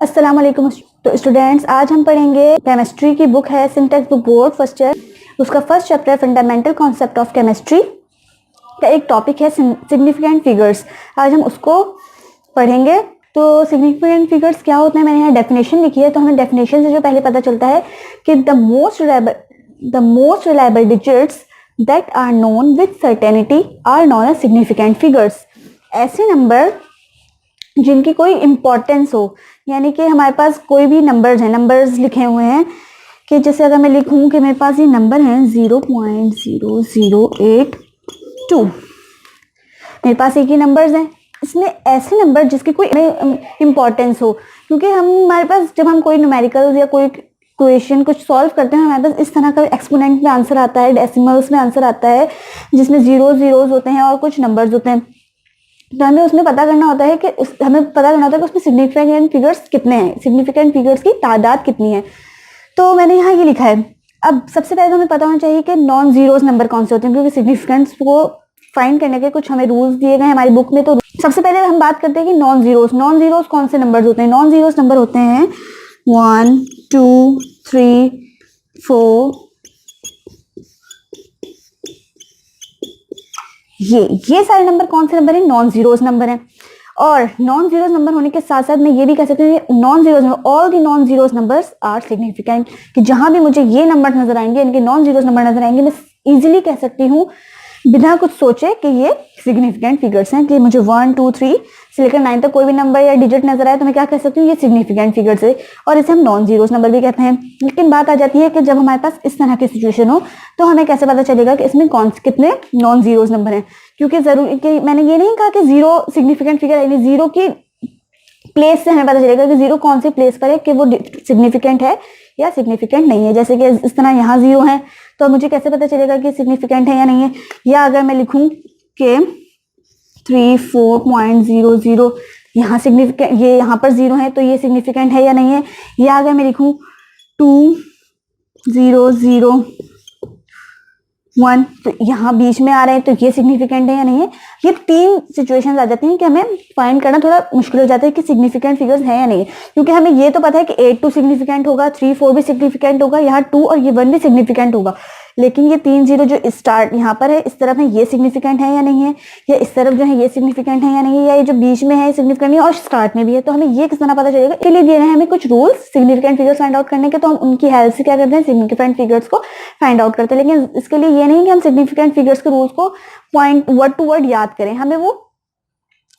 अस्सलाम वालेकुम स्टूडेंट्स, आज हम पढ़ेंगे केमिस्ट्री की बुक है Syntex book board first year. उसका first chapter fundamental concept of chemistry का एक टॉपिक है सिग्निफिकेंट फिगर्स। आज हम उसको पढ़ेंगे। तो सिग्निफिकेंट फिगर्स क्या होते हैं, मैंने यहाँ डेफिनेशन लिखी है। तो हमें डेफिनेशन से जो पहले पता चलता है कि the most reliable digits that are known with certainty are known as significant figures. ऐसे नंबर जिनकी कोई इम्पोर्टेंस हो, यानी कि हमारे पास कोई भी नंबर्स हैं, नंबर्स लिखे हुए हैं कि जैसे अगर मैं लिखूं कि मेरे पास ये नंबर हैं 0.0082, मेरे पास एक ही नंबर्स हैं। इसमें ऐसे नंबर जिसकी कोई इम्पोर्टेंस हो, क्योंकि हमारे पास जब हम कोई न्यूमेरिकल्स या कोई क्वेश्चन कुछ सॉल्व करते हैं हमारे पास इस तरह का एक्सपोनेंट में आंसर आता है, डेसिमल्स में आंसर आता है जिसमें जीरोज होते हैं और कुछ नंबर्स होते हैं। तो हमें उसमें पता करना होता है कि उसमें सिग्निफिकेंट फिगर्स कितने हैं, सिग्निफिकेंट फिगर्स की तादाद कितनी है। तो मैंने यहाँ ये लिखा है। अब सबसे पहले तो हमें पता होना चाहिए कि नॉन जीरोस नंबर कौन से होते हैं, क्योंकि सिग्निफिकेंस को फाइंड करने के कुछ हमें रूल्स दिए गए हैं हमारी बुक में। तो सबसे पहले हम बात करते हैं कि नॉन जीरोस कौन से नंबर होते हैं। नॉन जीरोस नंबर होते हैं 1 2 3 4, ये सारे नंबर कौन से नंबर हैं, नॉन जीरोस नंबर हैं। और नॉन जीरोस नंबर होने के साथ साथ मैं ये भी कह सकती हूँ non zeros number, all the non zeros numbers are significant, कि जहां भी मुझे ये नंबर नजर आएंगे, इनके नॉन जीरोस नंबर नजर आएंगे, मैं इजीली कह सकती हूँ बिना कुछ सोचे कि ये सिग्निफिकेंट फिगर्स हैं। कि मुझे 1 2 3 से लेकर 9 तक कोई भी नंबर या डिजिट नजर आए तो मैं क्या कह सकती हूँ, ये सिग्निफिकेंट फिगर्स है, और इसे हम नॉन जीरोस नंबर भी कहते हैं। लेकिन बात आ जाती है कि जब हमारे पास इस तरह की सिचुएशन हो तो हमें कैसे पता चलेगा कि इसमें कितने नॉन जीरोस नंबर हैं। क्योंकि जरूरी कि मैंने ये नहीं कहा कि जीरो सिग्निफिकेंट फिगर, यानी जीरो की प्लेस से हमें पता चलेगा कि जीरो कौन सी प्लेस पर है कि वो सिग्निफिकेंट है या सिग्निफिकेंट नहीं है। जैसे कि इस तरह यहाँ जीरो है तो मुझे कैसे पता चलेगा कि सिग्निफिकेंट है या नहीं है। या अगर मैं लिखूं कि 34.00 यहाँ सिग्निफिकेंट, ये यहाँ पर जीरो है तो ये सिग्निफिकेंट है या नहीं है। या अगर मैं लिखूं 2001 तो यहाँ बीच में आ रहे हैं तो ये सिग्निफिकेंट है या नहीं है। ये तीन सिचुएशंस आ जाती हैं कि हमें फाइंड करना थोड़ा मुश्किल हो जाता है कि सिग्निफिकेंट फिगर्स है या नहीं। क्योंकि हमें ये तो पता है कि 8 2 सिग्निफिकेंट होगा, 3 4 भी सिग्निफिकेंट होगा, यहाँ 2 और ये 1 भी सिग्निफिकेंट होगा। लेकिन ये 3 0 जो स्टार्ट यहाँ पर है इस तरफ है, ये सिग्निफिकेंट है या नहीं है। या इस तरफ जो है ये सिग्निफिकेंट है या नहीं है। या ये जो बीच में है सिग्निफिकेंट नहीं और स्टार्ट में भी है। तो हमें ये किस तरह पता चलेगा, इसके लिए दिए हैं हमें कुछ rules significant figures find out करने के। तो हम उनकी हेल्प से क्या करते हैं, सिग्निफिकेंट फिगर्स को फाइंड आउट करते हैं। लेकिन इसके लिए ये नहीं कि हम सिग्निफिकेंट फिगर्स के रूल्स को पॉइंट वर्ड टू वर्ड याद करें, हमें वो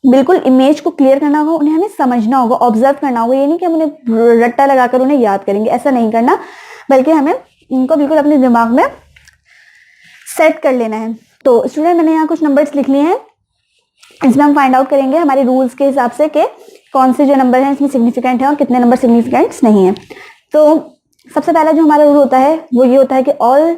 बिल्कुल इमेज को क्लियर करना होगा, उन्हें हमें समझना होगा, ऑब्जर्व करना होगा। ये नहीं कि हम उन्हें रट्टा लगाकर उन्हें याद करेंगे, ऐसा नहीं करना, बल्कि हमें इनको बिल्कुल अपने दिमाग में सेट कर लेना है। तो स्टूडेंट मैंने यहाँ कुछ नंबर्स लिख लिए हैं, इसमें हम फाइंड आउट करेंगे हमारे रूल्स के हिसाब से कि कौन से जो नंबर हैं इसमें सिग्निफिकेंट है और कितने नंबर सिग्निफिकेंट नहीं है। तो सबसे पहला जो हमारा रूल होता है वो ये होता है कि all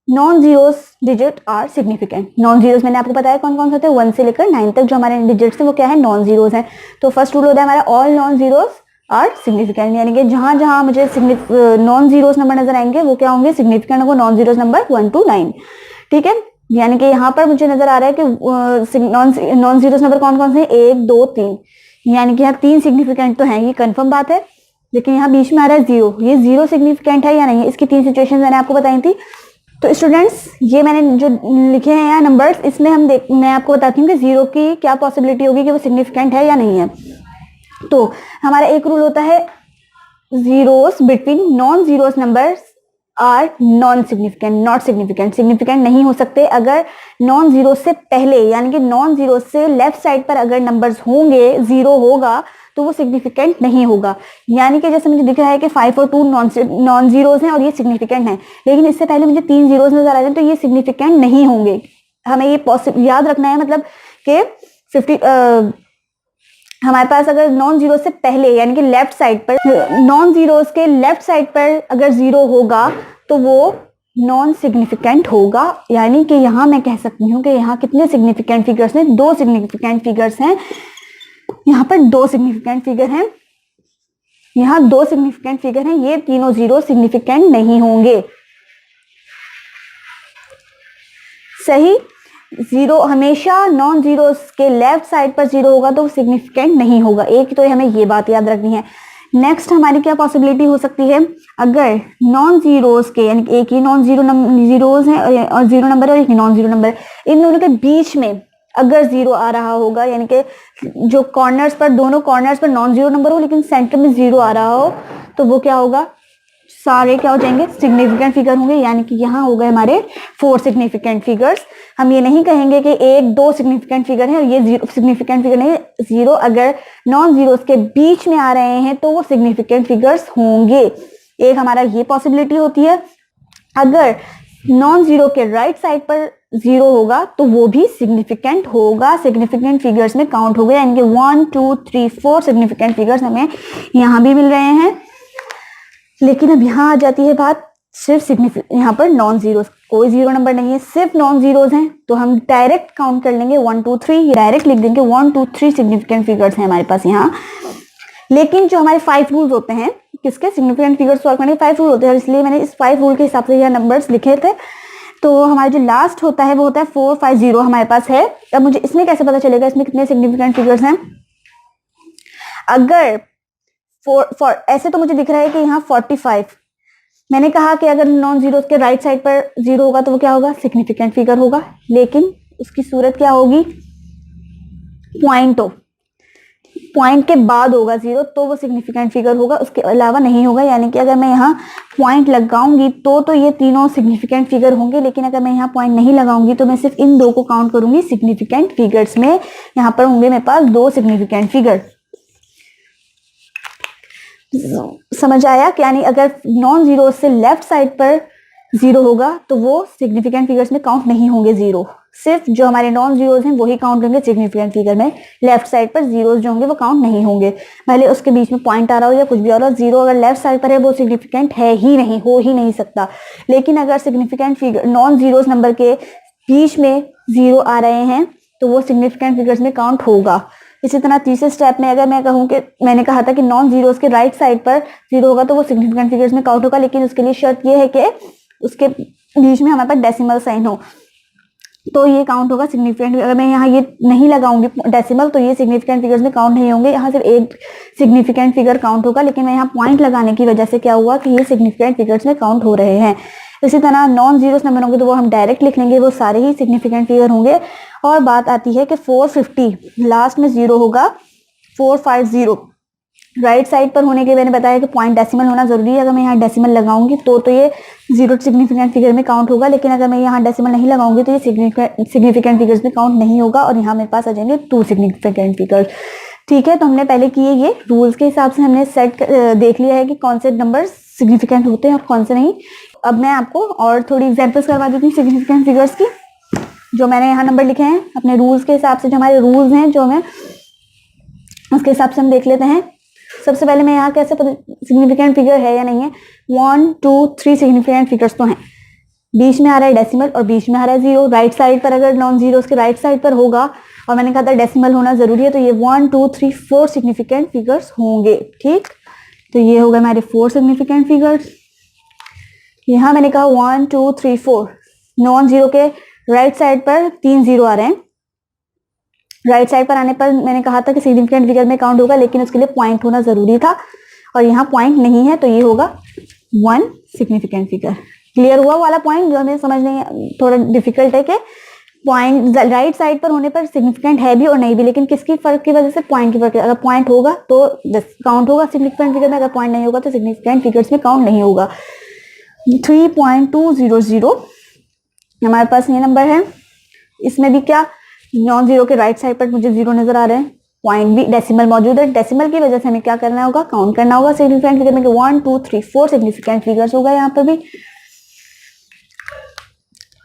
non zeros digit are significant. Non zeros मैंने आपको बताया कौन कौन से होते हैं, 1 से लेकर 9 तक जो हमारे डिजिट्स हैं वो क्या है, नॉन जीरोस हैं। तो फर्स्ट रूल होता है हमारा all non zeros are significant, यानी कि जहां जहां मुझे नॉन जीरोस नंबर नजर आएंगे वो क्या होंगे, सिग्निफिकेंट होंगे नॉन जीरोस नंबर 1 to 9। ठीक है, यानी कि यहाँ पर मुझे नजर आ रहा है कि नॉन जीरोस नंबर कौन कौन से हैं, 1 2 3, यानी कि यहाँ 3 सिग्निफिकेंट तो हैं, ये कंफर्म बात है। लेकिन यहाँ बीच में आ रहा है 0, ये 0 सिग्निफिकेंट है या नहीं है। इसकी 3 सिचुएशन मैंने आपको बताई थी। तो स्टूडेंट्स ये मैंने जो लिखे हैं यहाँ नंबर्स, इसमें मैं आपको बताती हूँ कि 0 की क्या पॉसिबिलिटी होगी कि वो सिग्निफिकेंट है या नहीं है। तो हमारा एक रूल होता है zeros between non zeros numbers are non significant, not significant, significant नहीं हो सकते अगर नॉन जीरो से पहले, यानी कि नॉन जीरो से लेफ्ट साइड पर अगर नंबर्स होंगे, 0 होगा तो वो सिग्निफिकेंट नहीं होगा। यानी कि जैसे मुझे दिख रहा है कि 5 और 2 नॉन जीरोस हैं और ये सिग्निफिकेंट हैं, लेकिन इससे पहले मुझे 3 जीरोस नजर आ रहे हैं तो ये सिग्निफिकेंट नहीं होंगे। हमें ये याद रखना है, मतलब कि 50 हमारे पास अगर नॉन जीरो से पहले यानी कि लेफ्ट साइड पर, नॉन जीरोस के लेफ्ट साइड पर अगर 0 होगा तो वो नॉन सिग्निफिकेंट होगा। यानी कि यहाँ मैं कह सकती हूँ कि यहाँ कितने सिग्निफिकेंट फिगर्स हैं, 2 सिग्निफिकेंट फिगर्स हैं। यहाँ पर 2 सिग्निफिकेंट फिगर हैं, यहाँ 2 सिग्निफिकेंट फिगर हैं, ये तीनों 0 सिग्निफिकेंट नहीं होंगे। सही, 0 हमेशा नॉन जीरो के लेफ्ट साइड पर 0 होगा तो सिग्निफिकेंट नहीं होगा। एक तो हमें ये बात याद रखनी है। नेक्स्ट हमारी क्या पॉसिबिलिटी हो सकती है, अगर नॉन जीरोस के यानी एक ही नॉन जीरोज है और जीरो नंबर है और एक नॉन जीरो नंबर, इन दोनों के बीच में अगर जीरो आ रहा होगा, यानी कि जो कॉर्नर्स पर, दोनों कॉर्नर्स पर नॉन जीरो नंबर हो लेकिन सेंटर में जीरो आ रहा हो, तो वो क्या होगा, सारे क्या हो जाएंगे, सिग्निफिकेंट फिगर होंगे। यानी कि यहाँ हो गए हमारे 4 सिग्निफिकेंट फिगर्स। हम ये नहीं कहेंगे कि 1-2 सिग्निफिकेंट फिगर है और ये जीरो सिग्निफिकेंट फिगर नहीं, जीरो अगर नॉन जीरोस के बीच में आ रहे हैं तो वो सिग्निफिकेंट फिगर्स होंगे। एक हमारा ये पॉसिबिलिटी होती है। अगर नॉन जीरो के राइट साइड पर जीरो होगा तो वो भी सिग्निफिकेंट होगा, सिग्निफिकेंट फिगर्स में काउंट हो गया। यानी कि 1 2 3 4 सिग्निफिकेंट फिगर्स हमें यहाँ भी मिल रहे हैं। लेकिन अब यहाँ आ जाती है बात, सिर्फ यहाँ पर नॉन जीरोस, कोई जीरो नंबर नहीं है, सिर्फ नॉन जीरोस हैं, तो हम डायरेक्ट काउंट कर लेंगे 1 2 3, डायरेक्ट लिख देंगे 1 2 3 सिग्निफिकेंट फिगर्स हैं हमारे पास यहाँ। लेकिन जो हमारे 5 रूल्स होते हैं, किसके, सिग्निफिकेंट फिगर्स सॉल्व करने के 5 रूल होते हैं, इसलिए मैंने इस 5 रूल के हिसाब से यह नंबर्स लिखे थे। तो हमारा जो लास्ट होता है वो होता है 4 5 0 हमारे पास है। अब मुझे इसमें कैसे पता चलेगा इसमें कितने सिग्निफिकेंट फिगर्स हैं। अगर ऐसे तो मुझे दिख रहा है कि यहाँ 45, मैंने कहा कि अगर नॉन जीरो के राइट साइड पर जीरो होगा तो वो क्या होगा, सिग्निफिकेंट फिगर होगा। लेकिन उसकी सूरत क्या होगी, पॉइंट के बाद होगा जीरो तो वो सिग्निफिकेंट फिगर होगा, उसके अलावा नहीं होगा। यानी कि अगर मैं यहाँ पॉइंट लगाऊंगी तो ये तीनों सिग्निफिकेंट फिगर होंगे, लेकिन अगर मैं यहाँ पॉइंट नहीं लगाऊंगी तो मैं सिर्फ इन दो को काउंट करूंगी सिग्निफिकेंट फिगर्स में। यहाँ पर होंगे मेरे पास 2 सिग्निफिकेंट फिगर। समझ आया कि यानी अगर नॉन जीरो से लेफ्ट साइड पर जीरो होगा तो वो सिग्निफिकेंट फिगर्स में काउंट नहीं होंगे जीरो, सिर्फ जो हमारे नॉन जीरोज हैं वही काउंट होंगे सिग्निफिकेंट फिगर में। लेफ्ट साइड पर जीरोज जो होंगे वो काउंट नहीं होंगे, भले उसके बीच में पॉइंट आ रहा हो या कुछ भी आ रहा हो। जीरो अगर लेफ्ट साइड पर है वो सिग्निफिकेंट है ही नहीं, हो ही नहीं सकता। लेकिन अगर significant figure non zeros number के बीच में जीरो आ रहे हैं तो वो सिग्निफिकेंट फिगर्स में काउंट होगा। इसी तरह तीसरे स्टेप में अगर मैं कहूँ कि मैंने कहा था कि नॉन जीरोस के राइट साइड पर जीरो होगा तो वो सिग्निफिकेंट फिगर्स में काउंट होगा, लेकिन उसके लिए शर्त ये है कि उसके बीच में हमारे पास डेसिमल साइन हो तो ये काउंट होगा सिग्निफिकेंट। अगर मैं यहाँ ये नहीं लगाऊंगी डेसिमल तो ये सिग्निफिकेंट फिगर्स में काउंट नहीं होंगे, यहाँ सिर्फ एक सिग्निफिकेंट फिगर काउंट होगा। लेकिन मैं यहाँ पॉइंट लगाने की वजह से क्या हुआ कि ये सिग्निफिकेंट फिगर्स में काउंट हो रहे हैं। इसी तरह नॉन जीरोस नंबर होंगे तो वो हम डायरेक्ट लिख लेंगे, वो सारे ही सिग्निफिकेंट फिगर होंगे। और बात आती है कि 450 लास्ट में जीरो होगा, 450 राइट साइड पर होने के मैंने बताया कि पॉइंट डेसिमल होना जरूरी है। अगर मैं यहाँ डेसिमल लगाऊंगी तो ये जीरो सिग्निफिकेंट फिगर में काउंट होगा, लेकिन अगर मैं यहाँ डेसिमल नहीं लगाऊंगी तो ये सिग्निफिकेंट फिगर्स में काउंट नहीं होगा और यहाँ मेरे पास आ जाएंगे 2 सिग्निफिकेंट फिगर्स। ठीक है, तो हमने पहले किए ये रूल्स के हिसाब से हमने सेट देख लिया है कि कौन से नंबर सिग्निफिकेंट होते हैं और कौन से नहीं। अब मैं आपको और थोड़ी एग्जाम्पल्स करवा देती हूँ सिग्निफिकेंट फिगर्स की। जो मैंने यहाँ नंबर लिखे हैं अपने रूल्स के हिसाब से, जो हमारे रूल्स हैं जो हमें उसके हिसाब से हम देख लेते हैं। सबसे पहले मैं यहाँ कैसे सिग्निफिकेंट फिगर है या नहीं है, 1 2 3 सिग्निफिकेंट फिगर्स तो हैं। बीच में आ रहा है डेसिमल और बीच में आ रहा है जीरो। राइट साइड पर अगर नॉन जीरो उसके राइट साइड पर होगा और मैंने कहा था डेसिमल होना जरूरी है तो ये 1 2 3 4 सिग्निफिकेंट फिगर्स होंगे। ठीक, तो ये होगा हमारे 4 सिग्निफिकेंट फिगर्स। यहाँ मैंने कहा 1 2 3 4, नॉन जीरो के राइट साइड पर 3 जीरो आ रहे हैं। राइट साइड पर आने पर मैंने कहा था कि सिग्निफिकेंट फिगर में काउंट होगा, लेकिन उसके लिए पॉइंट होना जरूरी था और यहाँ पॉइंट नहीं है तो ये होगा 1 सिग्निफिकेंट फिगर। क्लियर हुआ वाला पॉइंट जो हमें समझने थोड़ा डिफिकल्ट है कि पॉइंट राइट साइड पर होने पर सिग्निफिकेंट है भी और नहीं भी, लेकिन किसकी फर्क की वजह से, पॉइंट की फर्क। अगर पॉइंट होगा तो काउंट होगा सिग्निफिकेंट फिगर में, अगर पॉइंट नहीं होगा तो सिग्निफिकेंट फिगर्स में काउंट नहीं होगा। 3.200 हमारे पास ये नंबर है। इसमें भी क्या, नॉन जीरो के राइट साइड पर मुझे जीरो नजर आ रहे हैं, पॉइंट भी डेसिमल मौजूद है। डेसिमल की वजह से हमें क्या करना होगा, काउंट करना होगा सिग्निफिकेंट फिगर में। 1 2 3 4 सिग्निफिकेंट फिगर्स होगा। यहाँ पर भी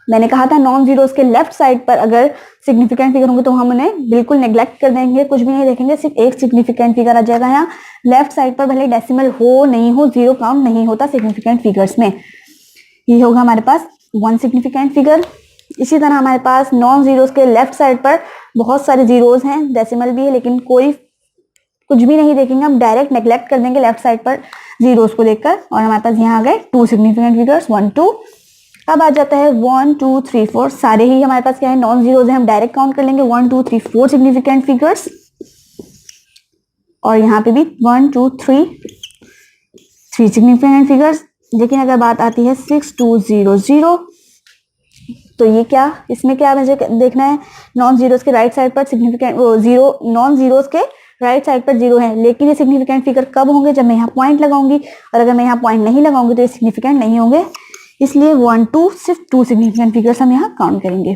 मैंने कहा था नॉन जीरोस के लेफ्ट साइड पर अगर सिग्निफिकेंट फिगर होंगे तो हम उन्हें बिल्कुल नेग्लेक्ट कर देंगे, कुछ भी नहीं देखेंगे, सिर्फ एक सिग्निफिकेंट फिगर आ जाएगा। यहाँ लेफ्ट साइड पर भले डेसिमल हो नहीं हो, जीरो काउंट नहीं होता सिग्निफिकेंट फिगर्स में। ये होगा हमारे पास 1 सिग्निफिकेंट फिगर। इसी तरह हमारे पास नॉन जीरोस के लेफ्ट साइड पर बहुत सारे जीरोस हैं, डेसिमल भी है, लेकिन कोई कुछ भी नहीं देखेंगे, हम डायरेक्ट नेग्लेक्ट कर देंगे लेफ्ट साइड पर जीरोस को देखकर। और हमारे पास यहाँ आ गए 2 सिग्निफिकेंट फिगर्स 1 2। अब आ जाता है 1 2 3 4, सारे ही हमारे पास क्या है, नॉन जीरोस है, हम डायरेक्ट काउंट कर लेंगे 1 2 3 4 सिग्निफिकेंट फिगर्स। और यहाँ पे भी 1 2 3 3 सिग्निफिकेंट फिगर्स। लेकिन अगर बात आती है 6200, तो ये क्या, इसमें क्या मुझे देखना है, नॉन जीरोस के राइट साइड पर सिग्निफिकेंट जीरो, नॉन जीरोस के राइट साइड पर जीरो है, लेकिन ये सिग्निफिकेंट फिगर कब होंगे, जब मैं यहाँ पॉइंट लगाऊंगी, और अगर मैं यहाँ पॉइंट नहीं लगाऊंगी तो ये सिग्निफिकेंट नहीं होंगे। इसलिए 1 2 सिर्फ 2 सिग्निफिकेंट फिगर्स हम यहाँ काउंट करेंगे।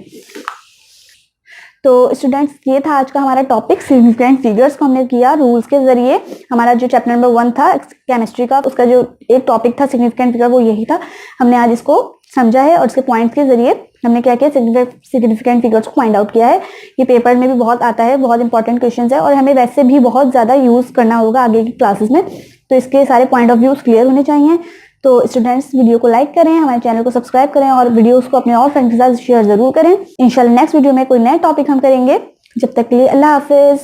तो स्टूडेंट्स, ये था आज का हमारा टॉपिक, सिग्निफिकेंट फिगर्स को हमने किया रूल्स के जरिए। हमारा जो चैप्टर नंबर 1 था केमिस्ट्री का, उसका जो एक टॉपिक था सिग्निफिकेंट फिगर, वो यही था। हमने आज इसको समझा है और इसके पॉइंट्स के जरिए हमने क्या किया, सिग्निफिकेंट फिगर्स को फाइंड आउट किया है। ये पेपर में भी बहुत आता है, बहुत इंपॉर्टेंट क्वेश्चन है, और हमें वैसे भी बहुत ज्यादा यूज करना होगा आगे की क्लासेस में, तो इसके सारे पॉइंट ऑफ व्यूज क्लियर होने चाहिए। तो स्टूडेंट्स, वीडियो को लाइक करें, हमारे चैनल को सब्सक्राइब करें, और वीडियोस को अपने और फ्रेंड्स के साथ शेयर जरूर करें। इंशाल्लाह नेक्स्ट वीडियो में कोई नया टॉपिक हम करेंगे। जब तक के लिए अल्लाह हाफिज।